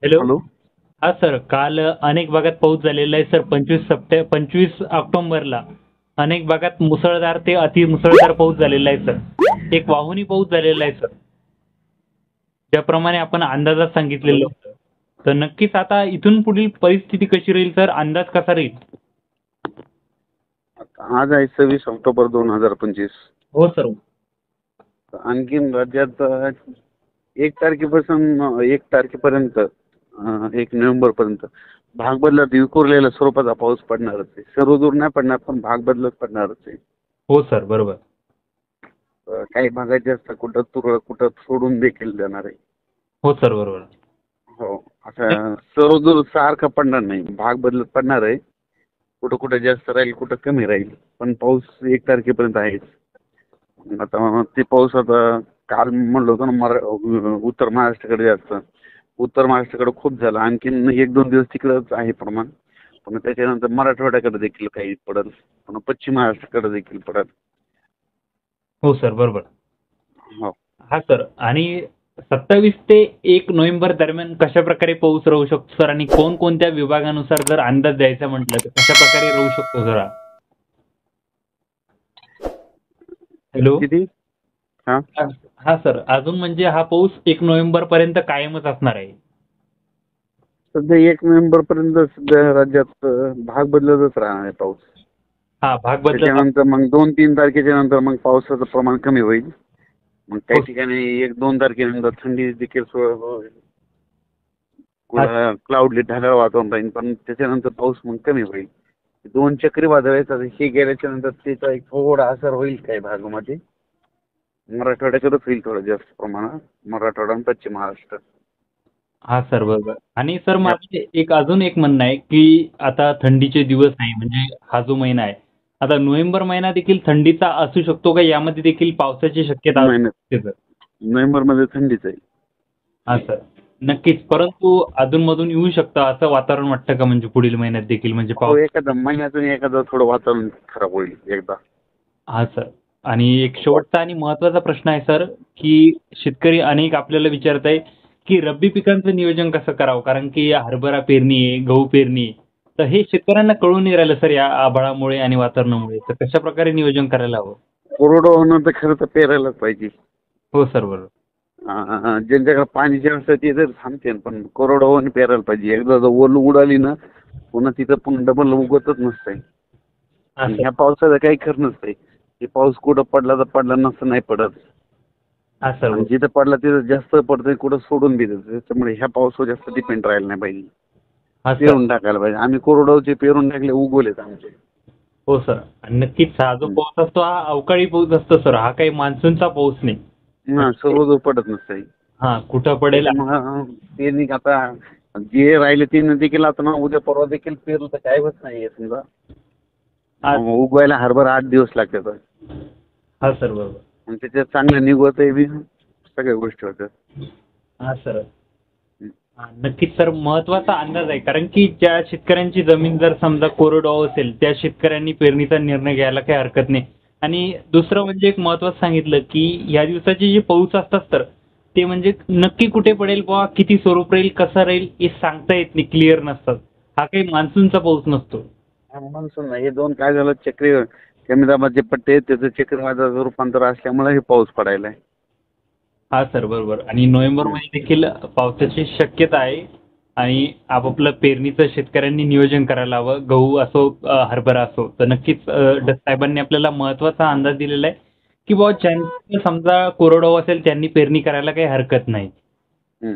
Hello. Hello. हा sir, काल अनेक भागात पाऊस झालेला आहे सर. 25 ऑक्टोबरला अनेक भागात मुसळधार ते अतिमुसळधार पाऊस झालेला आहे सर. एक वाहुनी पाऊस झालेला आहे सर. ज्याप्रमाणे आपण अंदाजात सांगितलेलं होतं. तर नक्कीच आता इथून पुढील परिस्थिती कशी राहील सर? अंदाज कसा राहील? आज आहे 26 ऑक्टोबर 2025. हो सर. आणखीन राज्यात 1 तारखेपर्यंत 1 नोव्हेंबर पर्यंत भाग बदलत विखुरलेल्या स्वरूपाचा पाऊस पडणारच आहे. सर्वदूर नाही पडणार, पण भाग बदलत पडणारच आहे. हो सर, बरोबर. काही भागात जास्त, कुठं तुरळक, कुठं सोडून देखील देणार आहे. हो सर, बरोबर. हो. असं सर्वदूर सारखं पडणार नाही, भाग बदलत पडणार आहे. कुठं कुठं जास्त राहील, कुठं कमी राहील, पण पाऊस 1 तारखेपर्यंत आहेच. आता ते पाऊस आता काल म्हणलं होतं ना, उत्तर महाराष्ट्राकडे जास्त, उत्तर महाराष्ट्राकडे खूप झाला. आणखीन 1-2 दिवस तिकडंच आहे प्रमाण, पण त्याच्यानंतर मराठवाड्याकडे देखील काही पडेल, पण पश्चिम महाराष्ट्राकडे देखील पडेल. हो सर, बरोबर. हो. हा सर, आणि 27 ते 1 नोव्हेंबर दरम्यान कशा प्रकारे पाऊस राहू शकतो सर, आणि कोणकोणत्या विभागानुसार जर अंदाज द्यायचा म्हटलं तर कशा प्रकारे राहू शकतो सर? हॅलो. किती? हा. हा सर, अजून म्हणजे हा पाऊस 1 नोव्हेंबर पर्यंत कायमच असणार आहे. सध्या 1 नोव्हेंबर पर्यंत सध्या राज्यात भाग बदलतच राहणार आहे पाऊस. हा, भाग बदलत. त्याच्यानंतर मग 2-3 तारखेच्या नंतर मग पावसाचं प्रमाण कमी होईल. मग काही हो. ठिकाणी 1-2 तारखेनंतर थंडी देखील होईल. हा. क्लाउडली ढगाळ वातावरण राहील, पण त्याच्यानंतर पाऊस मग कमी होईल. 2 चक्रीवादळ येतात, हे गेल्याच्या नंतर त्याचा एक थोडा असर होईल काही भागामध्ये. मराठवाड्याकडेच होईल थोडं जास्त प्रमाणात, मराठवाडा आणि पश्चिम महाराष्ट्र. हा सर, बरोबर. आणि सर, या- माझं अजून एक म्हणणं आहे की आता थंडीचे दिवस आहे, म्हणजे हा जो महिना आहे, आता नोव्हेंबर महिना देखील थंडीचा असू शकतो का? यामध्ये देखील पावसाची शक्यता असू नाही नाही, शकते सर? नोव्हेंबरमध्ये थंडीच आहे. हा सर, नक्कीच. परंतु अधूनमधून येऊ शकतं असं वातावरण वाटतं का, म्हणजे पुढील महिन्यात देखील म्हणजे हो, पाऊस? एखादा महिन्यातून एखादा थोडं वातावरण खराब होईल एकदा. हा सर, आणि एक शेवटचा आणि महत्त्वाचा प्रश्न आहे सर, की शेतकरी अनेक आपल्याला विचारत आहे की रब्बी पिकांचं नियोजन कसं करावं, कारण की हरभरा पेरणी आहे, गहू पेरणी आहे. तर हे शेतकऱ्यांना कळून नाही राहिलं सर, या आभाळामुळे आणि वातावरणामुळे. तर कशा प्रकारे नियोजन करायला हवं? कोरडं होणं तर खरं तर पेरायलाच पाहिजे. हो सर, बरोबर. ज्यांच्याकडे पाण्याची व्यवस्था ते तर थांबते, पण कोरडं होऊन पेरायला पाहिजे. एकदा जर ओल उडाली ना, पुन्हा तिथं पण डबल उगतच नसतंय. हा आणि सर. ह्या पावसाचं काही खरं नसतंय. हे पाऊस कुठं पडला तर पडला, नसतं नाही पडत. हा सर, आणि बरोबर. जिथं पडला तिथं जास्त पडतंय, कुठं सोडून बी देतं. त्याच्यामुळे ह्या पावसावर जास्त डिपेंड राहायला नाही पाहिजे. हा सर. पेरून टाकायला पाहिजे. आम्ही कोरडवचे पेरून टाकले, उगवलेत आमचे. हो सर, आणि नक्कीच हा जो हं. पाऊस असतो हा अवकाळी पाऊस असतो सर, हा काही मान्सूनचा पाऊस नाही. म्हणजे सर्व पडत नसतंय. हा, कुठं पडेल? त्याच्यामुळं पेरणी आता जे राहिले ते देखील आता ना उद्या परवा देखील पेरू तर काय होत नाहीये समजा. हा. उगवायला हरभरा 8 दिवस लागतात. हा सर, बरोबर. आणि त्याच्यात चांगलं निघत आहे बी, सगळ्या गोष्टी होतात. हा सर. हा, नक्कीच सर, महत्त्वाचा अंदाज आहे, कारण की ज्या शेतकऱ्यांची जमीन जर समजा कोरडवाहू असेल त्या शेतकऱ्यांनी पेरणीचा निर्णय घ्यायला काही हरकत नाही. आणि दुसरं म्हणजे एक महत्त्वाचं सांगितलं की या दिवसाचे जे पाऊस असतात तर ते म्हणजे नक्की कुठे पडेल बुवा, किती स्वरूप राहील, कसं राहील हे सांगता येत नाही, क्लिअर नसतात. हा काही मान्सूनचा पाऊस नसतो. मान्सून नाही, हे दोन काय झालं, कमी दाबाचे पट्टे त्याचं चक्रीवादळाचं रूपांतर असल्यामुळे हे पाऊस पडायला आहे. हा सर, बरोबर. आणि नोव्हेंबरमध्ये देखील पावसाची शक्यता आहे. आणि आपापलं पेरणीचं शेतकऱ्यांनी नियोजन करायला हवं, गहू असो हरभरा असो. तर नक्कीच साहेबांनी आपल्याला महत्त्वाचा अंदाज दिलेला आहे की बुवा ज्यांचं समजा कोरडवाहू असेल त्यांनी पेरणी करायला काही हरकत नाही. हं.